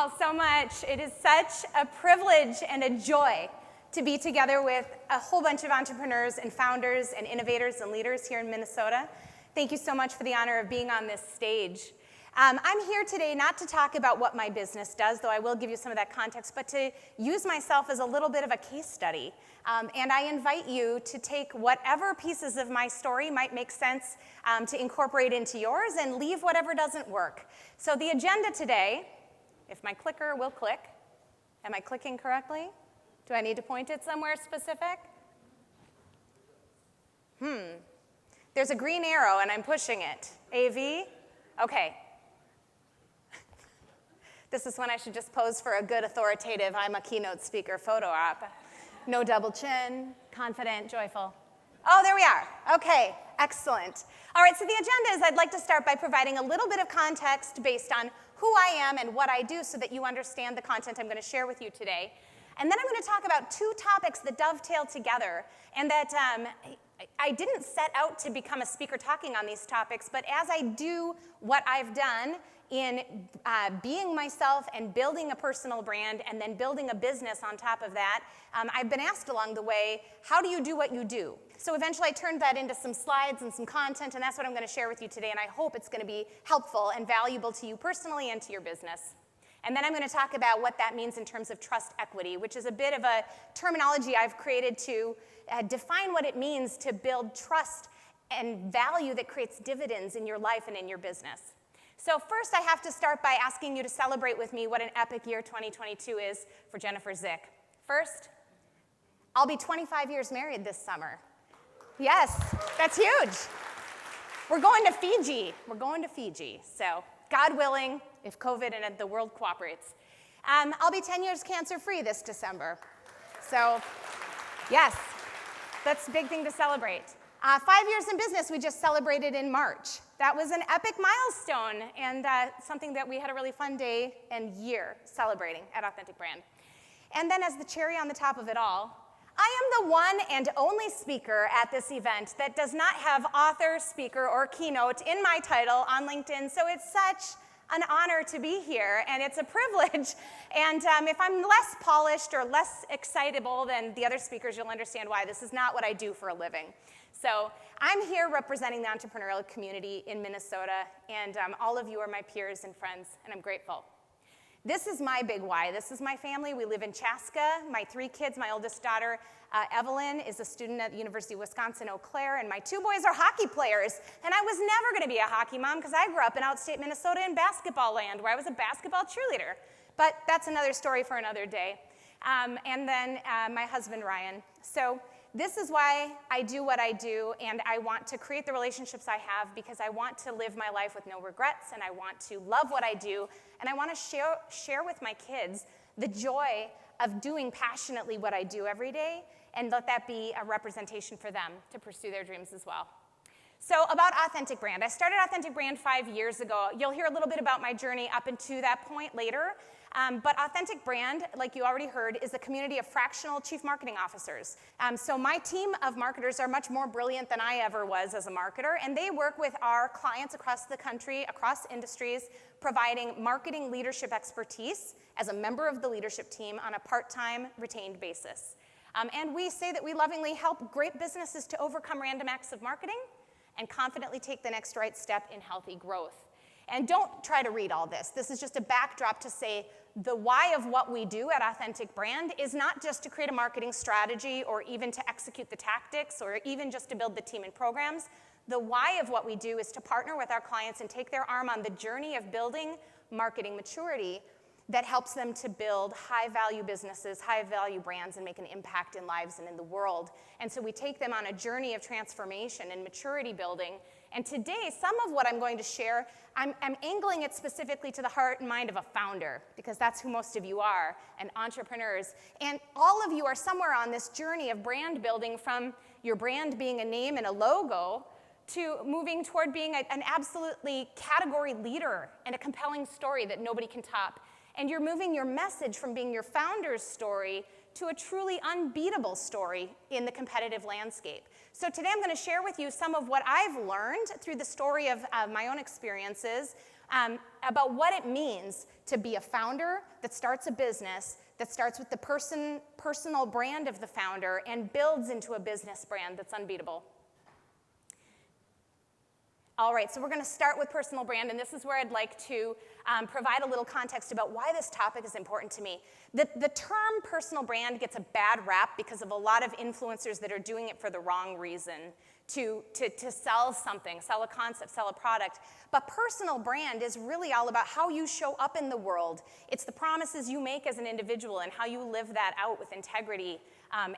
All so much. It is such a privilege and a joy to be together with a whole bunch of entrepreneurs and founders and innovators and leaders here in Minnesota. Thank you so much for the honor of being on this stage. I'm here today not to talk about what my business does, though I will give you some of that context, but to use myself as a little bit of a case study. And I invite you to take whatever pieces of my story might make sense to incorporate into yours and leave whatever doesn't work. So the agenda today, if my clicker will click, am I clicking correctly? Do I need to point it somewhere specific? There's a green arrow and I'm pushing it. AV? Okay. This is when I should just pose for a good authoritative, I'm a keynote speaker photo op. No double chin, confident, joyful. Oh, there we are. Okay, excellent. All right, so the agenda is I'd like to start by providing a little bit of context based on who I am and what I do so that you understand the content I'm going to share with you today. And then I'm going to talk about two topics that dovetail together and that I didn't set out to become a speaker talking on these topics, but as I do what I've done in being myself and building a personal brand and then building a business on top of that, I've been asked along the way, how do you do what you do? So eventually I turned that into some slides and some content, and that's what I'm going to share with you today, and I hope it's going to be helpful and valuable to you personally and to your business. And then I'm going to talk about what that means in terms of trust equity, which is a bit of a terminology I've created to define what it means to build trust and value that creates dividends in your life and in your business. So first, I have to start by asking you to celebrate with me what an epic year 2022 is for Jennifer Zick. First, I'll be 25 years married this summer. Yes, that's huge. We're going to Fiji. We're going to Fiji. So God willing, if COVID and the world cooperates. I'll be 10 years cancer-free this December. So yes, that's a big thing to celebrate. 5 years in business, we just celebrated in March. That was an epic milestone and something that we had a really fun day and year celebrating at Authentic Brand. And then as the cherry on the top of it all, I am the one and only speaker at this event that does not have author, speaker, or keynote in my title on LinkedIn, so it's such an honor to be here, and it's a privilege. And if I'm less polished or less excitable than the other speakers, you'll understand why. This is not what I do for a living. So I'm here representing the entrepreneurial community in Minnesota, and all of you are my peers and friends, and I'm grateful. This is my big why. This is my family. We live in Chaska. My 3 kids, my oldest daughter, Evelyn, is a student at the University of Wisconsin-Eau Claire, and my 2 boys are hockey players. And I was never going to be a hockey mom because I grew up in outstate Minnesota in basketball land where I was a basketball cheerleader. But that's another story for another day. And then my husband, Ryan. So this is why I do what I do, and I want to create the relationships I have because I want to live my life with no regrets, and I want to love what I do, and I want to share with my kids the joy of doing passionately what I do every day, and let that be a representation for them to pursue their dreams as well. So about Authentic Brand. I started Authentic Brand 5 years ago. You'll hear a little bit about my journey up into that point later. But Authentic Brand, like you already heard, is a community of fractional chief marketing officers. So my team of marketers are much more brilliant than I ever was as a marketer, and they work with our clients across the country, across industries, providing marketing leadership expertise as a member of the leadership team on a part-time retained basis. And we say that we lovingly help great businesses to overcome random acts of marketing and confidently take the next right step in healthy growth. And don't try to read all this. This is just a backdrop to say the why of what we do at Authentic Brand is not just to create a marketing strategy or even to execute the tactics or even just to build the team and programs. The why of what we do is to partner with our clients and take their arm on the journey of building marketing maturity that helps them to build high-value businesses, high-value brands, and make an impact in lives and in the world. And so we take them on a journey of transformation and maturity building. And today, some of what I'm going to share, I'm angling it specifically to the heart and mind of a founder, because that's who most of you are, and entrepreneurs. And all of you are somewhere on this journey of brand building, from your brand being a name and a logo to moving toward being an absolutely category leader and a compelling story that nobody can top. And you're moving your message from being your founder's story to a truly unbeatable story in the competitive landscape. So today I'm going to share with you some of what I've learned through the story of my own experiences about what it means to be a founder that starts a business, that starts with the personal brand of the founder and builds into a business brand that's unbeatable. All right, so we're going to start with personal brand, and this is where I'd like to provide a little context about why this topic is important to me. The term personal brand gets a bad rap because of a lot of influencers that are doing it for the wrong reason, to sell something, sell a concept, sell a product. But personal brand is really all about how you show up in the world. It's the promises you make as an individual and how you live that out with integrity.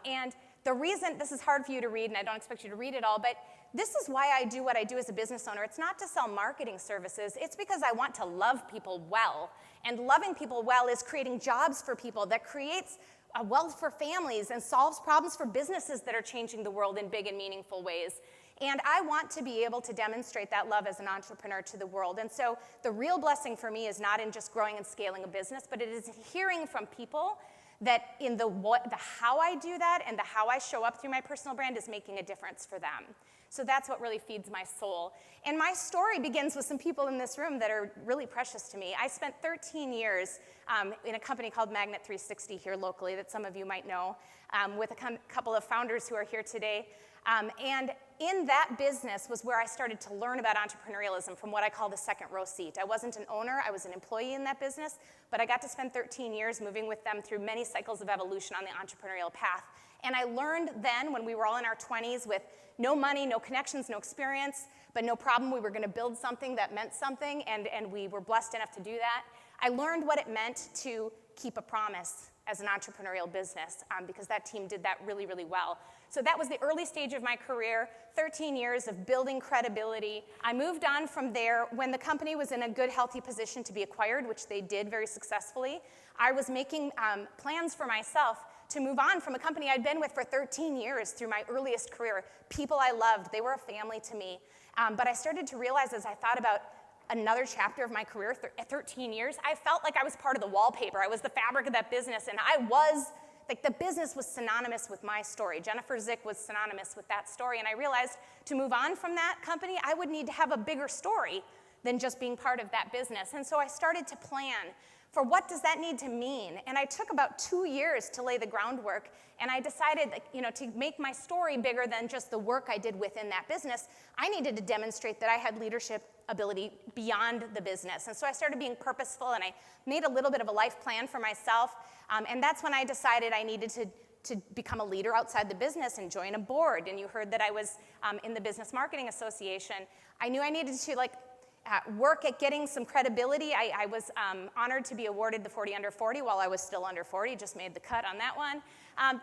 And the reason, this is hard for you to read, and I don't expect you to read it all, but this is why I do what I do as a business owner. It's not to sell marketing services. It's because I want to love people well. And loving people well is creating jobs for people that creates wealth for families and solves problems for businesses that are changing the world in big and meaningful ways. And I want to be able to demonstrate that love as an entrepreneur to the world. And so the real blessing for me is not in just growing and scaling a business, but it is hearing from people that in the how I do that and the how I show up through my personal brand is making a difference for them. So that's what really feeds my soul. And my story begins with some people in this room that are really precious to me. I spent 13 years in a company called Magnet 360 here locally that some of you might know, with a couple of founders who are here today. And in that business was where I started to learn about entrepreneurialism from what I call the second row seat. I wasn't an owner, I was an employee in that business, but I got to spend 13 years moving with them through many cycles of evolution on the entrepreneurial path. And I learned then, when we were all in our 20s with no money, no connections, no experience, but no problem, we were going to build something that meant something, and we were blessed enough to do that. I learned what it meant to keep a promise as an entrepreneurial business, because that team did that really, really well. So that was the early stage of my career, 13 years of building credibility. I moved on from there when the company was in a good, healthy position to be acquired, which they did very successfully. I was making plans for myself to move on from a company I'd been with for 13 years through my earliest career. People I loved, they were a family to me. But I started to realize as I thought about another chapter of my career at 13 years, I felt like I was part of the wallpaper. I was the fabric of that business, and I was, like, the business was synonymous with my story. Jennifer Zick was synonymous with that story, and I realized to move on from that company, I would need to have a bigger story than just being part of that business. And so I started to plan for what does that need to mean? And I took about 2 years to lay the groundwork, and I decided that, to make my story bigger than just the work I did within that business, I needed to demonstrate that I had leadership ability beyond the business. And so I started being purposeful, and I made a little bit of a life plan for myself, and that's when I decided I needed to become a leader outside the business and join a board. And you heard that I was in the Business Marketing Association. I knew I needed to work at getting some credibility. I was honored to be awarded the 40 under 40 while I was still under 40, just made the cut on that one.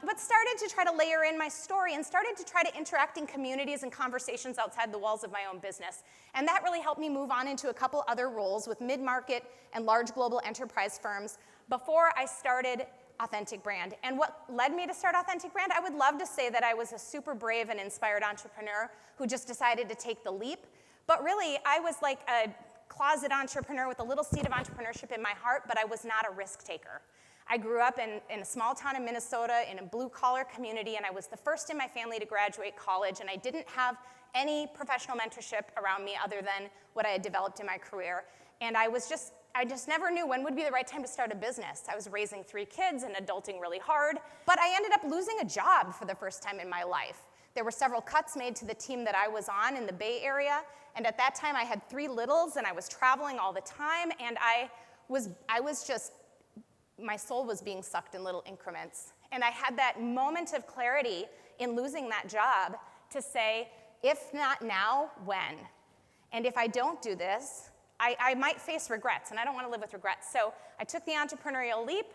But started to try to layer in my story and started to try to interact in communities and conversations outside the walls of my own business. And that really helped me move on into a couple other roles with mid-market and large global enterprise firms before I started Authentic Brand. And what led me to start Authentic Brand, I would love to say that I was a super brave and inspired entrepreneur who just decided to take the leap. But really, I was like a closet entrepreneur with a little seed of entrepreneurship in my heart, but I was not a risk taker. I grew up in a small town in Minnesota in a blue-collar community, and I was the first in my family to graduate college, and I didn't have any professional mentorship around me other than what I had developed in my career. And I just never knew when would be the right time to start a business. I was raising 3 kids and adulting really hard, but I ended up losing a job for the first time in my life. There were several cuts made to the team that I was on in the Bay Area, and at that time I had 3 littles, and I was traveling all the time, and my soul was being sucked in little increments. And I had that moment of clarity in losing that job to say, if not now, when? And if I don't do this, I might face regrets, and I don't want to live with regrets. So I took the entrepreneurial leap,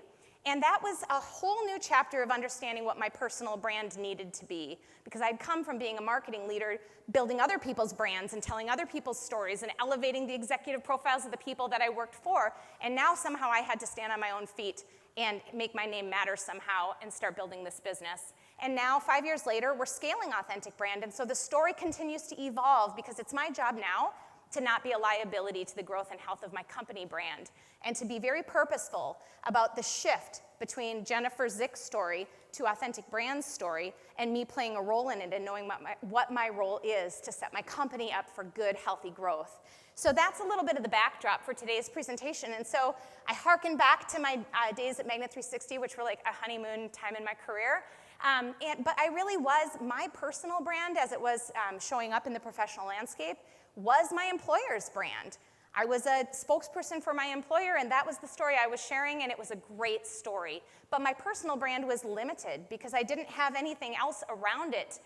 and that was a whole new chapter of understanding what my personal brand needed to be, because I'd come from being a marketing leader, building other people's brands and telling other people's stories and elevating the executive profiles of the people that I worked for, and now somehow I had to stand on my own feet and make my name matter somehow and start building this business. And now, 5 years later, we're scaling Authentic Brand, and so the story continues to evolve because it's my job now to not be a liability to the growth and health of my company brand, and to be very purposeful about the shift between Jennifer Zick's story to Authentic Brand's story and me playing a role in it and knowing what my role is to set my company up for good, healthy growth. So that's a little bit of the backdrop for today's presentation. And so I hearken back to my days at Magnet 360, which were like a honeymoon time in my career. But I really was, my personal brand as it was showing up in the professional landscape was my employer's brand. I was a spokesperson for my employer, and that was the story I was sharing, and it was a great story. But my personal brand was limited because I didn't have anything else around it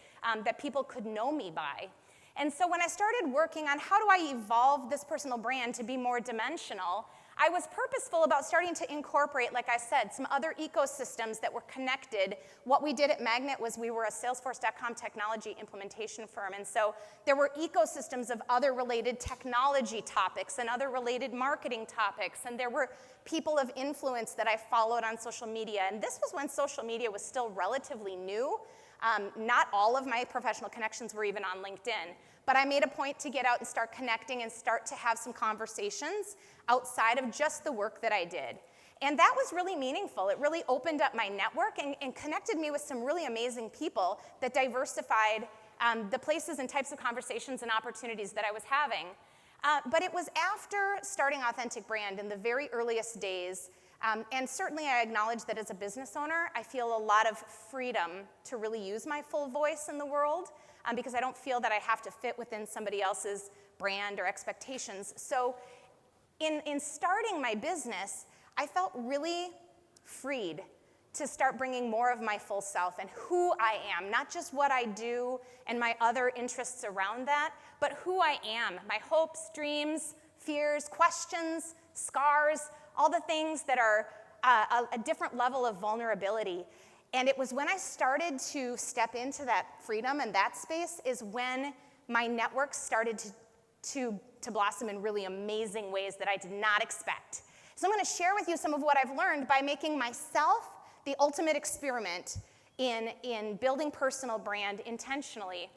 that people could know me by. And so when I started working on how do I evolve this personal brand to be more dimensional, I was purposeful about starting to incorporate, like I said, some other ecosystems that were connected. What we did at Magnet was we were a Salesforce.com technology implementation firm, and so there were ecosystems of other related technology topics and other related marketing topics, and there were people of influence that I followed on social media, and this was when social media was still relatively new. Not all of my professional connections were even on LinkedIn, but I made a point to get out and start connecting and start to have some conversations outside of just the work that I did. And that was really meaningful. It really opened up my network and connected me with some really amazing people that diversified the places and types of conversations and opportunities that I was having. But it was after starting Authentic Brand in the very earliest days, and certainly I acknowledge that as a business owner, I feel a lot of freedom to really use my full voice in the world because I don't feel that I have to fit within somebody else's brand or expectations. So in starting my business, I felt really freed to start bringing more of my full self and who I am, not just what I do and my other interests around that, but who I am, my hopes, dreams, fears, questions, scars, all the things that are a different level of vulnerability. And it was when I started to step into that freedom and that space is when my network started to blossom in really amazing ways that I did not expect. So I'm going to share with you some of what I've learned by making myself the ultimate experiment in building personal brand intentionally.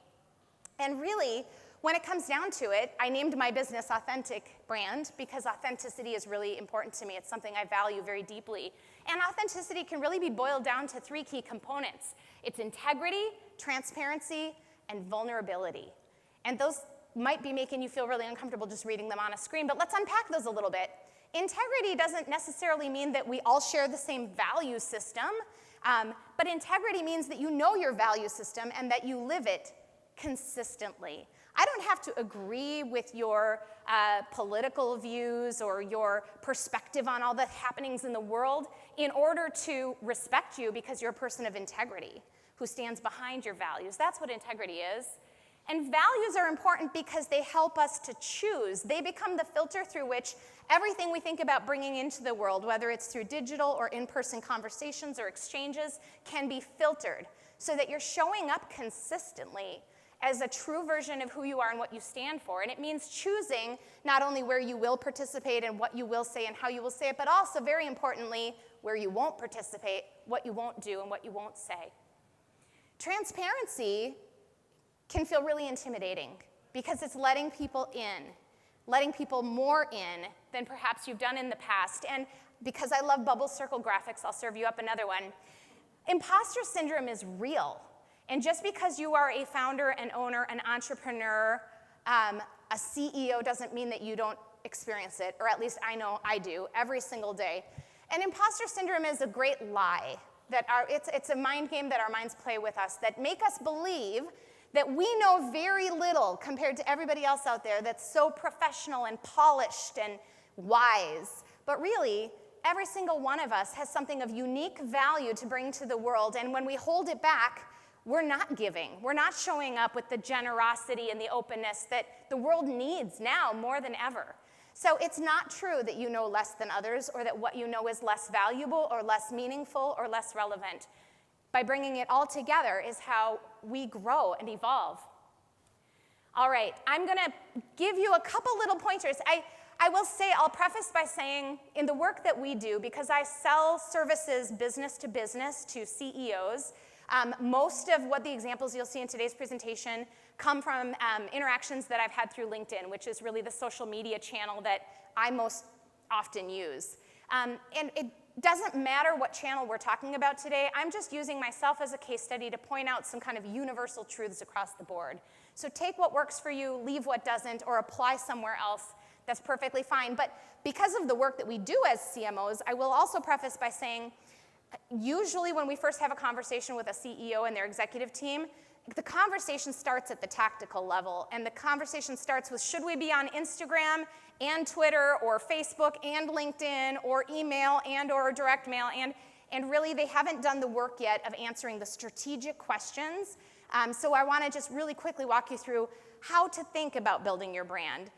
And really, when it comes down to it, I named my business Authentic Brand because authenticity is really important to me. It's something I value very deeply. And authenticity can really be boiled down to three key components. It's integrity, transparency, and vulnerability. And those might be making you feel really uncomfortable just reading them on a screen, but let's unpack those a little bit. Integrity doesn't necessarily mean that we all share the same value system, but integrity means that you know your value system and that you live it consistently. I don't have to agree with your political views or your perspective on all the happenings in the world in order to respect you because you're a person of integrity who stands behind your values. That's what integrity is. And values are important because they help us to choose. They become the filter through which everything we think about bringing into the world, whether it's through digital or in-person conversations or exchanges, can be filtered so that you're showing up consistently as a true version of who you are and what you stand for. And it means choosing not only where you will participate and what you will say and how you will say it, but also, very importantly, where you won't participate, what you won't do, and what you won't say. Transparency can feel really intimidating because it's letting people in, letting people more in than perhaps you've done in the past. And because I love bubble circle graphics, I'll serve you up another one. Imposter syndrome is real. And just because you are a founder, an owner, an entrepreneur, a CEO doesn't mean that you don't experience it, or at least I know I do every single day. And imposter syndrome is a great lie. It's a mind game that our minds play with us that make us believe that we know very little compared to everybody else out there that's so professional and polished and wise. But really, every single one of us has something of unique value to bring to the world, and when we hold it back, we're not giving. We're not showing up with the generosity and the openness that the world needs now more than ever. So it's not true that you know less than others or that what you know is less valuable or less meaningful or less relevant. By bringing it all together is how we grow and evolve. All right, I'm going to give you a couple little pointers. I will say, I'll preface by saying, in the work that we do, because I sell services business to CEOs, most of what the examples you'll see in today's presentation come from interactions that I've had through LinkedIn, which is really the social media channel that I most often use. And doesn't matter what channel we're talking about today. I'm just using myself as a case study to point out some kind of universal truths across the board. So take what works for you, leave what doesn't, or apply somewhere else. That's perfectly fine. But because of the work that we do as CMOs, I will also preface by saying, usually when we first have a conversation with a CEO and their executive team, the conversation starts at the tactical level, and the conversation starts with, should we be on Instagram and Twitter or Facebook and LinkedIn or email and or direct mail, and really they haven't done the work yet of answering the strategic questions. So I want to just really quickly walk you through how to think about building your brand.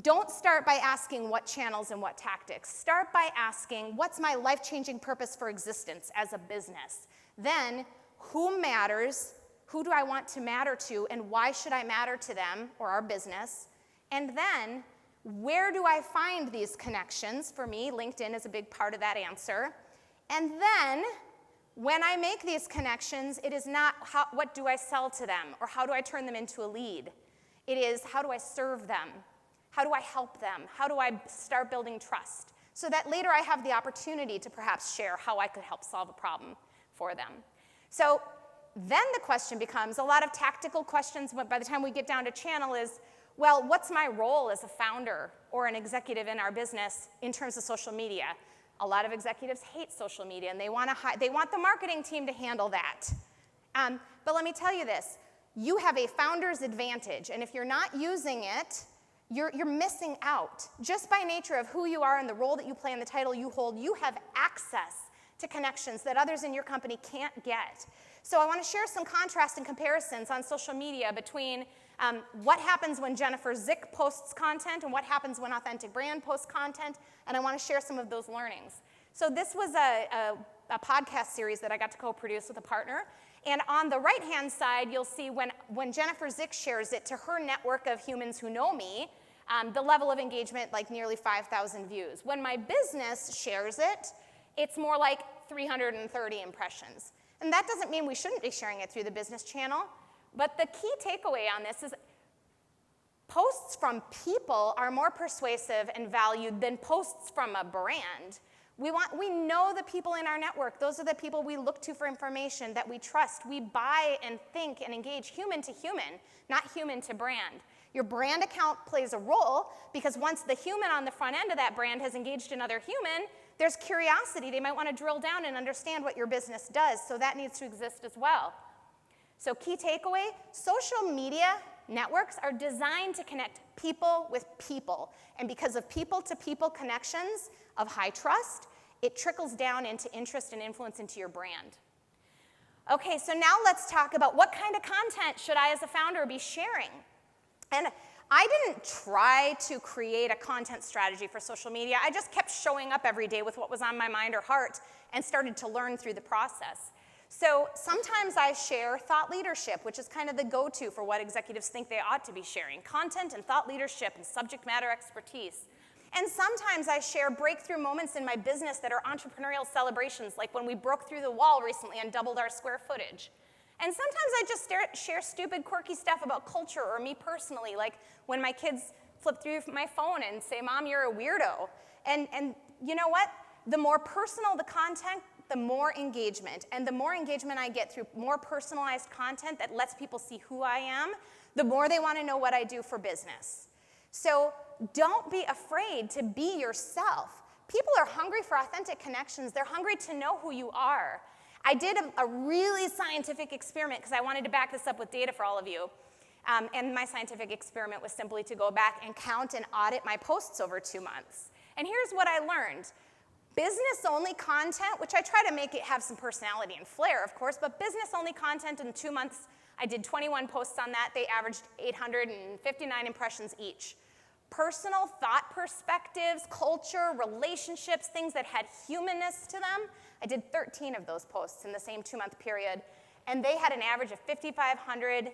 Don't start by asking what channels and what tactics. Start by asking, what's my life-changing purpose for existence as a business? Then, who matters? Who do I want to matter to, and why should I matter to them or our business? And then, where do I find these connections? For me, LinkedIn is a big part of that answer. And then, when I make these connections, it is not what do I sell to them, or how do I turn them into a lead. It is, how do I serve them? How do I help them? How do I start building trust? So that later I have the opportunity to perhaps share how I could help solve a problem for them. So then the question becomes, a lot of tactical questions, but by the time we get down to channel is, well, what's my role as a founder or an executive in our business in terms of social media? A lot of executives hate social media, and they want the marketing team to handle that. But let me tell you this, you have a founder's advantage, and if you're not using it, you're missing out. Just by nature of who you are and the role that you play and the title you hold, you have access to connections that others in your company can't get. So I want to share some contrast and comparisons on social media between what happens when Jennifer Zick posts content and what happens when Authentic Brand posts content, and I want to share some of those learnings. So this was a podcast series that I got to co-produce with a partner, and on the right-hand side, you'll see when Jennifer Zick shares it to her network of humans who know me, the level of engagement, like nearly 5,000 views. When my business shares it, it's more like 330 impressions. And that doesn't mean we shouldn't be sharing it through the business channel, but the key takeaway on this is posts from people are more persuasive and valued than posts from a brand. We know the people in our network. Those are the people we look to for information that we trust. We buy and think and engage human to human, not human to brand. Your brand account plays a role because once the human on the front end of that brand has engaged another human, there's curiosity. They might want to drill down and understand what your business does, so that needs to exist as well. So key takeaway, social media networks are designed to connect people with people. And because of people-to-people connections of high trust, it trickles down into interest and influence into your brand. Okay, so now let's talk about what kind of content should I as a founder be sharing? And I didn't try to create a content strategy for social media. I just kept showing up every day with what was on my mind or heart and started to learn through the process. So sometimes I share thought leadership, which is kind of the go-to for what executives think they ought to be sharing. Content and thought leadership and subject matter expertise. And sometimes I share breakthrough moments in my business that are entrepreneurial celebrations, like when we broke through the wall recently and doubled our square footage. And sometimes I just share stupid, quirky stuff about culture or me personally, like when my kids flip through my phone and say, Mom, you're a weirdo. And you know what? The more personal the content, the more engagement. And the more engagement I get through more personalized content that lets people see who I am, the more they want to know what I do for business. So don't be afraid to be yourself. People are hungry for authentic connections. They're hungry to know who you are. I did a really scientific experiment because I wanted to back this up with data for all of you. And my scientific experiment was simply to go back and count and audit my posts over 2 months. And here's what I learned. Business-only content, which I try to make it have some personality and flair, of course, but business-only content in 2 months, I did 21 posts on that. They averaged 859 impressions each. Personal thought perspectives, culture, relationships, things that had humanness to them, I did 13 of those posts in the same 2-month period, and they had an average of 5,500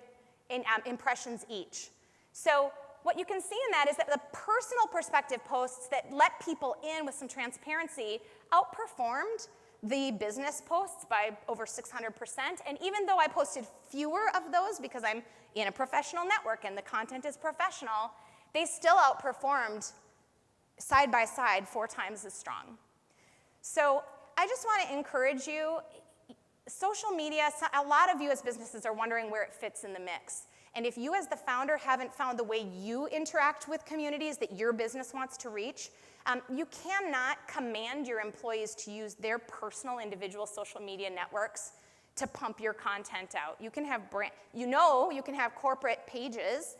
impressions each. So what you can see in that is that the personal perspective posts that let people in with some transparency outperformed the business posts by over 600%. And even though I posted fewer of those because I'm in a professional network and the content is professional, they still outperformed side by side 4 times as strong. So I just want to encourage you, social media, a lot of you as businesses are wondering where it fits in the mix. And if you as the founder haven't found the way you interact with communities that your business wants to reach, you cannot command your employees to use their personal individual social media networks to pump your content out. You can have you can have corporate pages,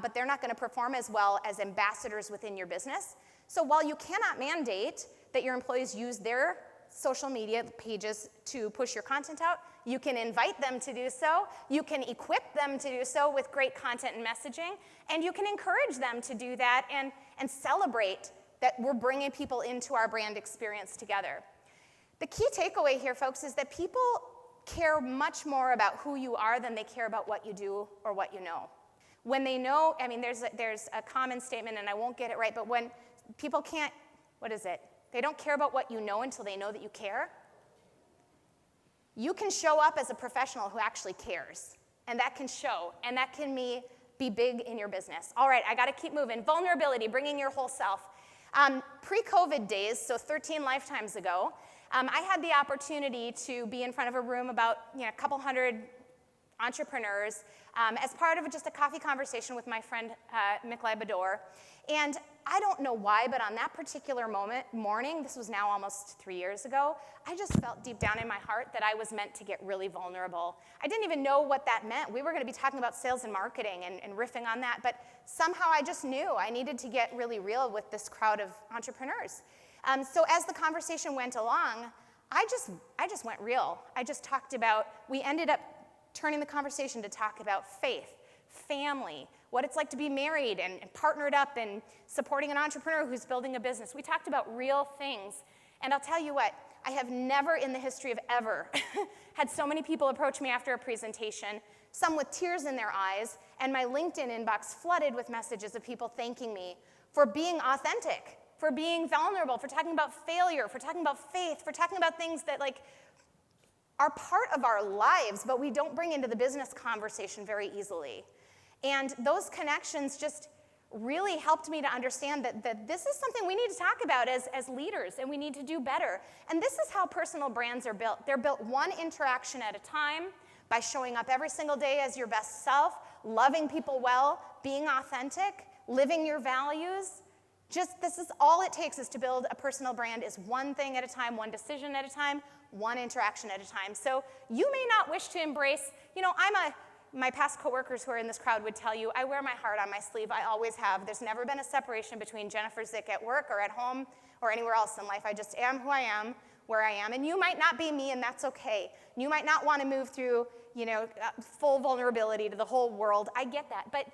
but they're not going to perform as well as ambassadors within your business. So while you cannot mandate that your employees use their social media pages to push your content out, you can invite them to do so, you can equip them to do so with great content and messaging, and you can encourage them to do that and celebrate that we're bringing people into our brand experience together. The key takeaway here, folks, is that people care much more about who you are than they care about what you do or what you know. When they know, I mean, there's a common statement, and I won't get it right, but when people can't, what is it? They don't care about what you know until they know that you care. You can show up as a professional who actually cares, and that can show, and that can be big in your business. All right, I got to keep moving. Vulnerability, bringing your whole self. Pre-COVID days, so 13 lifetimes ago, I had the opportunity to be in front of a room about a couple hundred entrepreneurs as part of just a coffee conversation with my friend Mick Labador. And I don't know why, but on that particular morning, this was now almost 3 years ago, I just felt deep down in my heart that I was meant to get really vulnerable. I didn't even know what that meant. We were going to be talking about sales and marketing and riffing on that, but somehow I just knew I needed to get really real with this crowd of entrepreneurs. So as the conversation went along, I just went real. I just talked about, we ended up turning the conversation to talk about faith, family, what it's like to be married and partnered up and supporting an entrepreneur who's building a business. We talked about real things. And I'll tell you what, I have never in the history of ever had so many people approach me after a presentation, some with tears in their eyes, and my LinkedIn inbox flooded with messages of people thanking me for being authentic, for being vulnerable, for talking about failure, for talking about faith, for talking about things that are part of our lives, but we don't bring into the business conversation very easily. And those connections just really helped me to understand that this is something we need to talk about as leaders, and we need to do better. And this is how personal brands are built. They're built one interaction at a time by showing up every single day as your best self, loving people well, being authentic, living your values. This is all it takes is to build a personal brand is one thing at a time, one decision at a time, one interaction at a time. So you may not wish to embrace, my past coworkers who are in this crowd would tell you, I wear my heart on my sleeve. I always have. There's never been a separation between Jennifer Zick at work or at home or anywhere else in life. I just am who I am, where I am. And you might not be me, and that's okay. You might not want to move through, full vulnerability to the whole world. I get that. But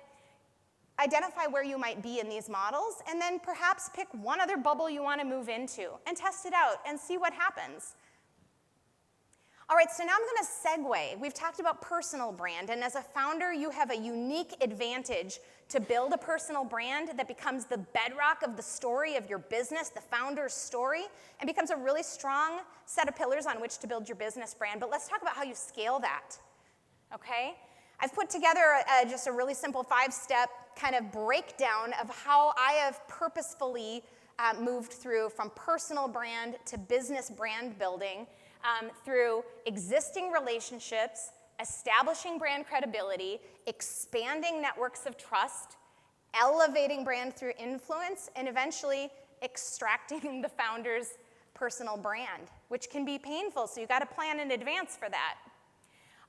identify where you might be in these models, and then perhaps pick one other bubble you want to move into and test it out and see what happens. All right, so now I'm going to segue. We've talked about personal brand, and as a founder, you have a unique advantage to build a personal brand that becomes the bedrock of the story of your business, the founder's story, and becomes a really strong set of pillars on which to build your business brand. But let's talk about how you scale that, okay? I've put together just a really simple 5-step kind of breakdown of how I have purposefully moved through from personal brand to business brand building through existing relationships, establishing brand credibility, expanding networks of trust, elevating brand through influence, and eventually extracting the founder's personal brand, which can be painful, so you've got to plan in advance for that.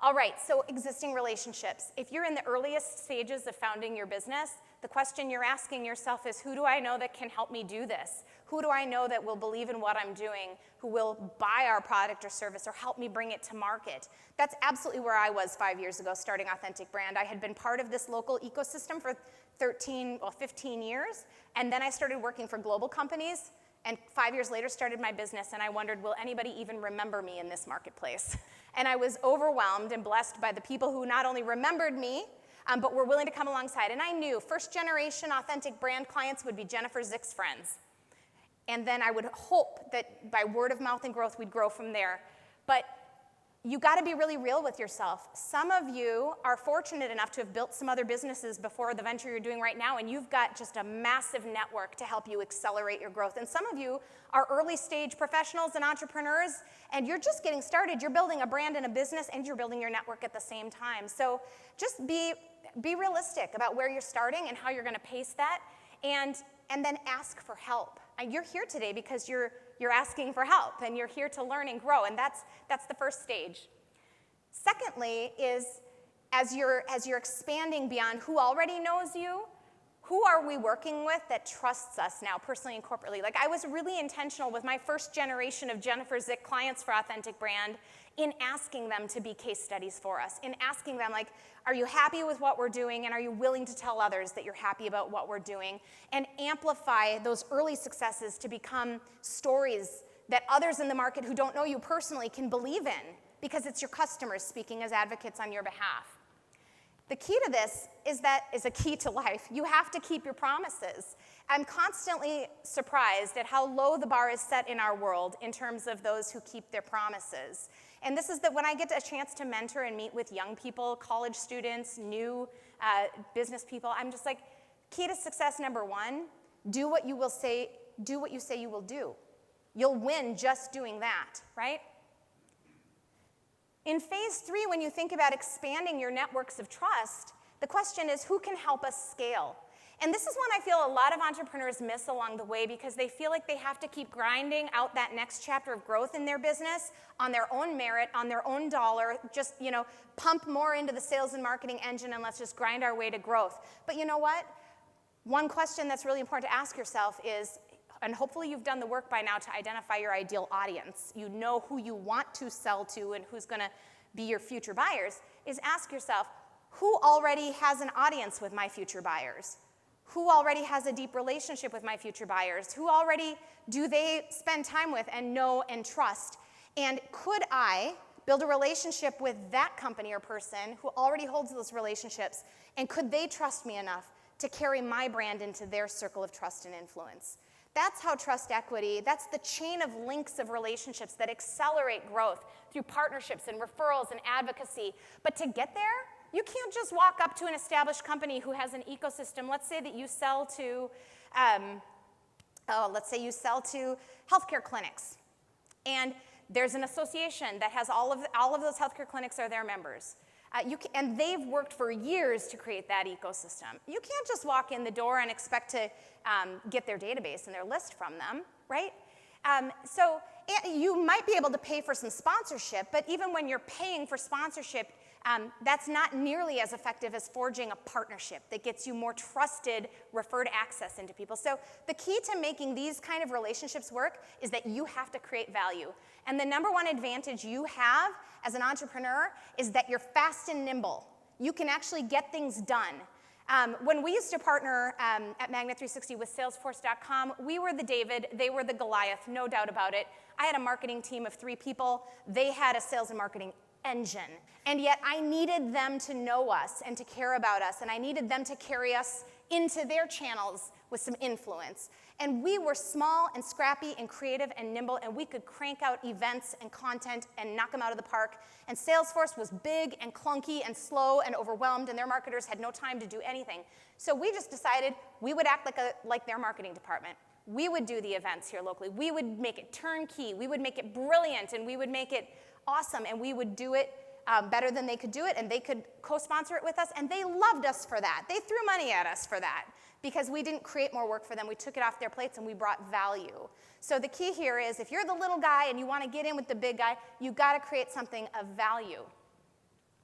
All right, so existing relationships. If you're in the earliest stages of founding your business, the question you're asking yourself is, who do I know that can help me do this? Who do I know that will believe in what I'm doing, who will buy our product or service or help me bring it to market? That's absolutely where I was 5 years ago starting Authentic Brand. I had been part of this local ecosystem for 15 years, and then I started working for global companies, and 5 years later started my business, and I wondered, will anybody even remember me in this marketplace? And I was overwhelmed and blessed by the people who not only remembered me, but were willing to come alongside. And I knew first generation Authentic Brand clients would be Jennifer Zick's friends. And then I would hope that by word of mouth and growth, we'd grow from there. But you got to be really real with yourself. Some of you are fortunate enough to have built some other businesses before the venture you're doing right now, and you've got just a massive network to help you accelerate your growth. And some of you are early stage professionals and entrepreneurs, and you're just getting started. You're building a brand and a business, and you're building your network at the same time. So just be realistic about where you're starting and how you're going to pace that, and then ask for help. And you're here today because you're asking for help, and you're here to learn and grow, and that's the first stage. Secondly is, as you're expanding beyond who already knows you, who are we working with that trusts us now, personally and corporately? Like, I was really intentional with my first generation of Jennifer Zick clients for Authentic Brand in asking them to be case studies for us, in asking them, like, are you happy with what we're doing, and are you willing to tell others that you're happy about what we're doing, and amplify those early successes to become stories that others in the market who don't know you personally can believe in, because it's your customers speaking as advocates on your behalf. The key to this is a key to life. You have to keep your promises. I'm constantly surprised at how low the bar is set in our world in terms of those who keep their promises. And this is that when I get a chance to mentor and meet with young people, college students, new business people, I'm just like, key to success number one, do what you say you will do. You'll win just doing that, right? In phase 3, when you think about expanding your networks of trust, the question is, who can help us scale? And this is one I feel a lot of entrepreneurs miss along the way, because they feel like they have to keep grinding out that next chapter of growth in their business on their own merit, on their own dollar, just, pump more into the sales and marketing engine, and let's just grind our way to growth. But you know what? One question that's really important to ask yourself is, and hopefully you've done the work by now to identify your ideal audience. You know who you want to sell to and who's going to be your future buyers, is ask yourself, who already has an audience with my future buyers? Who already has a deep relationship with my future buyers? Who already do they spend time with and know and trust? And could I build a relationship with that company or person who already holds those relationships, and could they trust me enough to carry my brand into their circle of trust and influence? That's how trust equity, that's the chain of links of relationships that accelerate growth through partnerships and referrals and advocacy. But to get there, you can't just walk up to an established company who has an ecosystem. Let's say that you sell to, healthcare clinics. And there's an association that has all of those healthcare clinics are their members. And they've worked for years to create that ecosystem. You can't just walk in the door and expect to get their database and their list from them, right? So you might be able to pay for some sponsorship, but even when you're paying for sponsorship, that's not nearly as effective as forging a partnership that gets you more trusted, referred access into people. So the key to making these kind of relationships work is that you have to create value. And the number one advantage you have as an entrepreneur is that you're fast and nimble. You can actually get things done. When we used to partner at Magnet 360 with Salesforce.com, we were the David, they were the Goliath, no doubt about it. I had a marketing team of 3 people. They had a sales and marketing engine. And yet I needed them to know us and to care about us, and I needed them to carry us into their channels with some influence. And we were small and scrappy and creative and nimble, and we could crank out events and content and knock them out of the park. And Salesforce was big and clunky and slow and overwhelmed, and their marketers had no time to do anything. So we just decided we would act like their marketing department. We would do the events here locally. We would make it turnkey. We would make it brilliant, and we would make it awesome, and we would do it better than they could do it, and they could co-sponsor it with us, and they loved us for that. They threw money at us for that because we didn't create more work for them. We took it off their plates, and we brought value. So the key here is, if you're the little guy and you want to get in with the big guy, you've got to create something of value.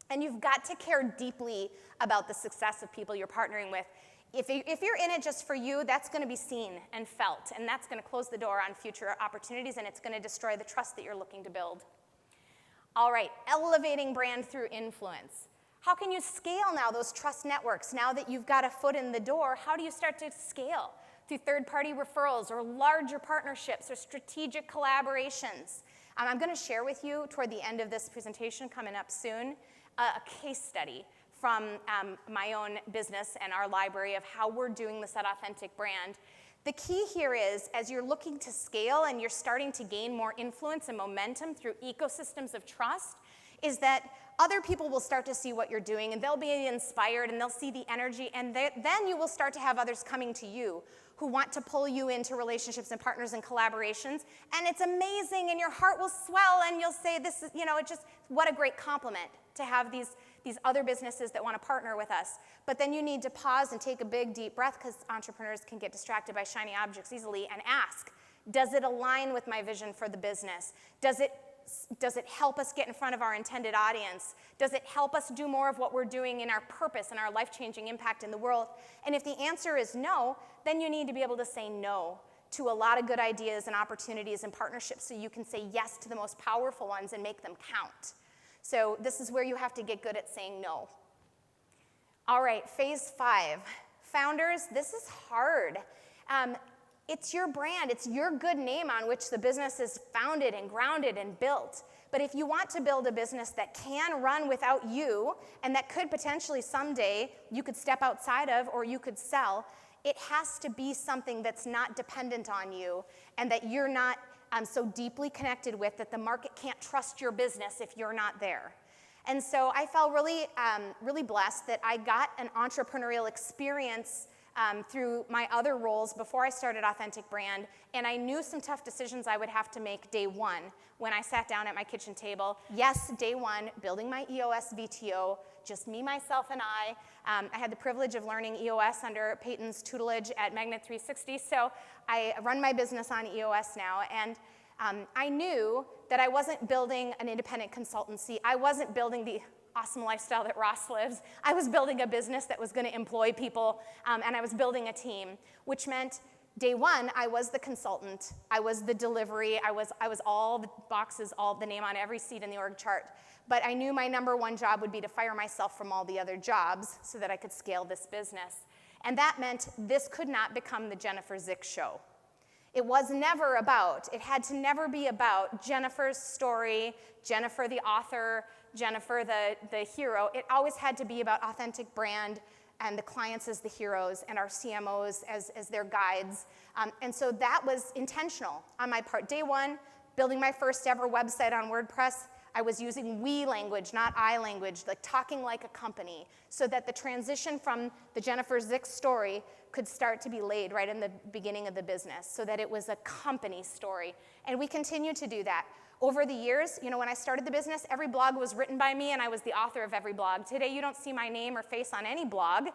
And you've got to care deeply about the success of people you're partnering with. If you're in it just for you, that's going to be seen and felt, and that's going to close the door on future opportunities, and it's going to destroy the trust that you're looking to build. All right, elevating brand through influence. How can you scale now those trust networks? Now that you've got a foot in the door, how do you start to scale? Through third-party referrals or larger partnerships or strategic collaborations. I'm going to share with you toward the end of this presentation coming up soon a case study from my own business and our library of how we're doing this at Authentic Brand. The key here is, as you're looking to scale and you're starting to gain more influence and momentum through ecosystems of trust, is that other people will start to see what you're doing, and they'll be inspired, and they'll see the energy, and then you will start to have others coming to you who want to pull you into relationships and partners and collaborations, and it's amazing, and your heart will swell, and you'll say, this is, it just, what a great compliment to have these other businesses that want to partner with us. But then you need to pause and take a big, deep breath, because entrepreneurs can get distracted by shiny objects easily, and ask, does it align with my vision for the business? Does it help us get in front of our intended audience? Does it help us do more of what we're doing in our purpose and our life-changing impact in the world? And if the answer is no, then you need to be able to say no to a lot of good ideas and opportunities and partnerships, so you can say yes to the most powerful ones and make them count. So this is where you have to get good at saying no. All right, phase 5. Founders, this is hard. It's your brand, it's your good name on which the business is founded and grounded and built. But if you want to build a business that can run without you, and that could potentially someday you could step outside of or you could sell, it has to be something that's not dependent on you and that you're not so deeply connected with that the market can't trust your business if you're not there. And so I felt really blessed that I got an entrepreneurial experience through my other roles before I started Authentic Brand, and I knew some tough decisions I would have to make day one when I sat down at my kitchen table. Yes, day one, building my EOS VTO, just me, myself, and I. I had the privilege of learning EOS under Peyton's tutelage at Magnet 360, so I run my business on EOS now, and I knew that I wasn't building an independent consultancy. I wasn't building the awesome lifestyle that Ross lives. I was building a business that was going to employ people, and I was building a team, which meant day one, I was the consultant, I was the delivery, I was all the boxes, all the name on every seat in the org chart. But I knew my number one job would be to fire myself from all the other jobs so that I could scale this business. And that meant this could not become the Jennifer Zick show. It was never about, it had to never be about Jennifer's story, Jennifer the author, Jennifer the hero. It always had to be about Authentic Brand and the clients as the heroes and our CMOs as their guides. And so that was intentional on my part. Day one, building my first ever website on WordPress, I was using we language, not I language, like talking like a company, so that the transition from the Jennifer Zick story could start to be laid right in the beginning of the business, so that it was a company story. And we continue to do that. Over the years, when I started the business, every blog was written by me, and I was the author of every blog. Today, you don't see my name or face on any blog.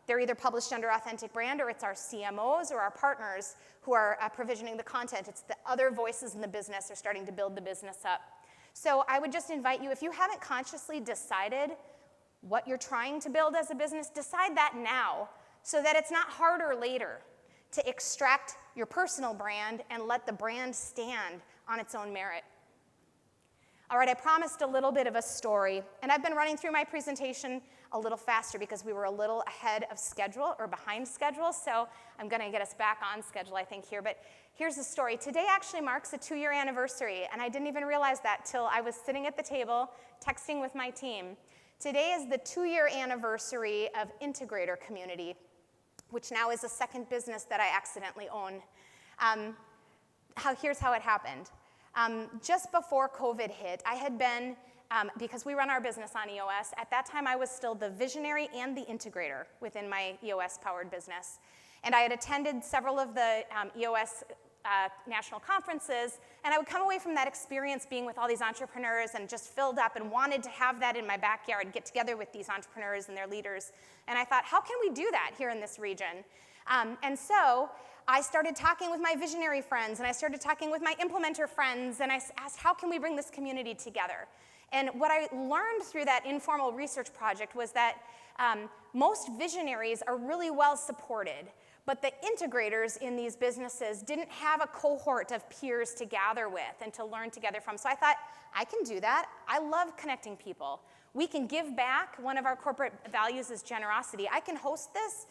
They're either published under Authentic Brand, or it's our CMOs or our partners who are provisioning the content. It's the other voices in the business are starting to build the business up. So I would just invite you, if you haven't consciously decided what you're trying to build as a business, decide that now, so that it's not harder later to extract your personal brand and let the brand stand on its own merit. All right, I promised a little bit of a story, and I've been running through my presentation a little faster because we were a little ahead of schedule or behind schedule, so I'm going to get us back on schedule, I think, here. But here's the story. Today actually marks a 2-year anniversary, and I didn't even realize that till I was sitting at the table texting with my team. Today is the 2-year anniversary of Integrator Community, which now is a second business that I accidentally own. Here's how it happened. Just before COVID hit, I had been, because we run our business on EOS, at that time I was still the visionary and the integrator within my EOS-powered business. And I had attended several of the EOS national conferences, and I would come away from that experience being with all these entrepreneurs and just filled up and wanted to have that in my backyard, get together with these entrepreneurs and their leaders. And I thought, how can we do that here in this region? And so I started talking with my visionary friends, and I started talking with my implementer friends, and I asked, how can we bring this community together? And what I learned through that informal research project was that most visionaries are really well supported, but the integrators in these businesses didn't have a cohort of peers to gather with and to learn together from. So I thought, I can do that. I love connecting people. We can give back. One of our corporate values is generosity. I can host this,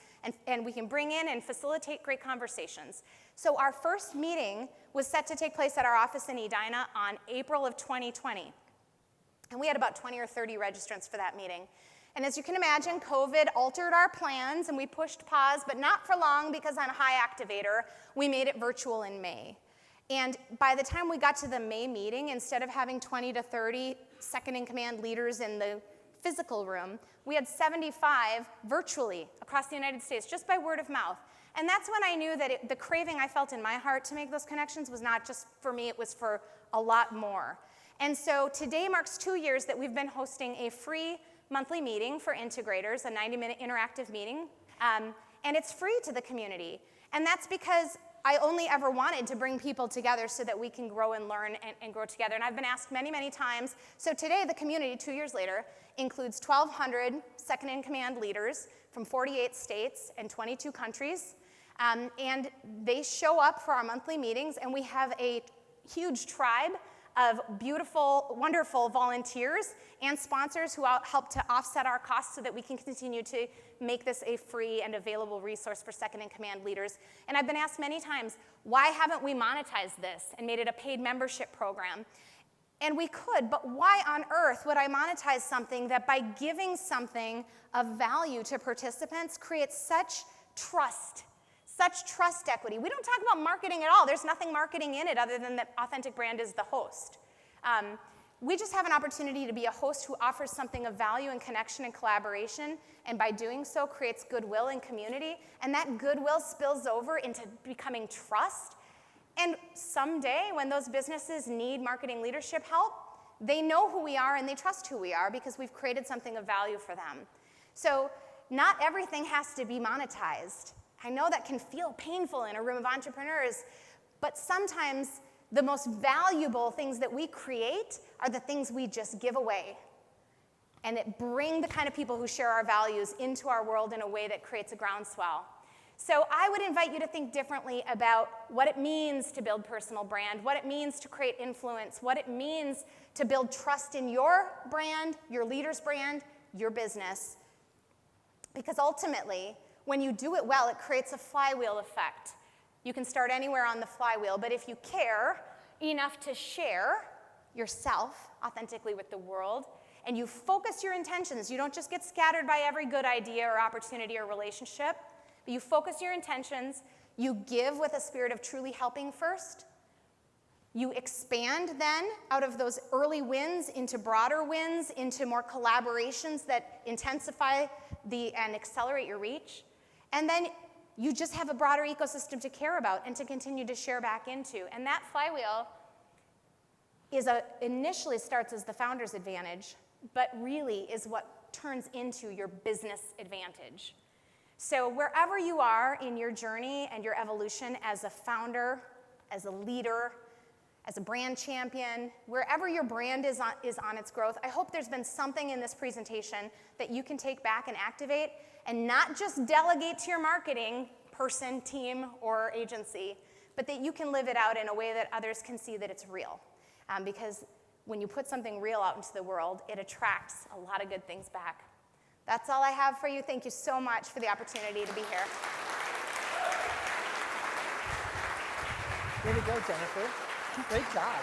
and we can bring in and facilitate great conversations. So our first meeting was set to take place at our office in Edina on April of 2020. And we had about 20 or 30 registrants for that meeting. And as you can imagine, COVID altered our plans, and we pushed pause, but not for long, because I'm a high activator. We made it virtual in May. And by the time we got to the May meeting, instead of having 20 to 30 second-in-command leaders in the physical room, we had 75 virtually across the United States, just by word of mouth. And that's when I knew that the craving I felt in my heart to make those connections was not just for me, it was for a lot more. And so today marks 2 years that we've been hosting a free monthly meeting for integrators, a 90-minute interactive meeting, and it's free to the community. And that's because I only ever wanted to bring people together so that we can grow and learn and grow together. And I've been asked many, many times. So today, the community, 2 years later, includes 1,200 second-in-command leaders from 48 states and 22 countries. And they show up for our monthly meetings, and we have a huge tribe of beautiful, wonderful volunteers and sponsors who help to offset our costs so that we can continue to make this a free and available resource for second-in-command leaders. And I've been asked many times, why haven't we monetized this and made it a paid membership program? And we could, but why on earth would I monetize something that by giving something of value to participants creates such trust equity? We don't talk about marketing at all. There's nothing marketing in it other than that Authentic Brand is the host. We just have an opportunity to be a host who offers something of value and connection and collaboration, and by doing so creates goodwill and community, and that goodwill spills over into becoming trust. And someday, when those businesses need marketing leadership help, they know who we are and they trust who we are because we've created something of value for them. So not everything has to be monetized. I know that can feel painful in a room of entrepreneurs, but sometimes the most valuable things that we create are the things we just give away, and that bring the kind of people who share our values into our world in a way that creates a groundswell. So I would invite you to think differently about what it means to build personal brand, what it means to create influence, what it means to build trust in your brand, your leader's brand, your business. Because ultimately, when you do it well, it creates a flywheel effect. You can start anywhere on the flywheel, but if you care enough to share yourself authentically with the world, and you focus your intentions, you don't just get scattered by every good idea or opportunity or relationship, but you focus your intentions, you give with a spirit of truly helping first, you expand then out of those early wins into broader wins, into more collaborations that intensify and accelerate your reach, and then you just have a broader ecosystem to care about and to continue to share back into. And that flywheel initially starts as the founder's advantage, but really is what turns into your business advantage. So wherever you are in your journey and your evolution as a founder, as a leader, as a brand champion, wherever your brand is on its growth, I hope there's been something in this presentation that you can take back and activate and not just delegate to your marketing person, team, or agency, but that you can live it out in a way that others can see that it's real. Because when you put something real out into the world, it attracts a lot of good things back. That's all I have for you. Thank you so much for the opportunity to be here. Way to go, Jennifer. Great job.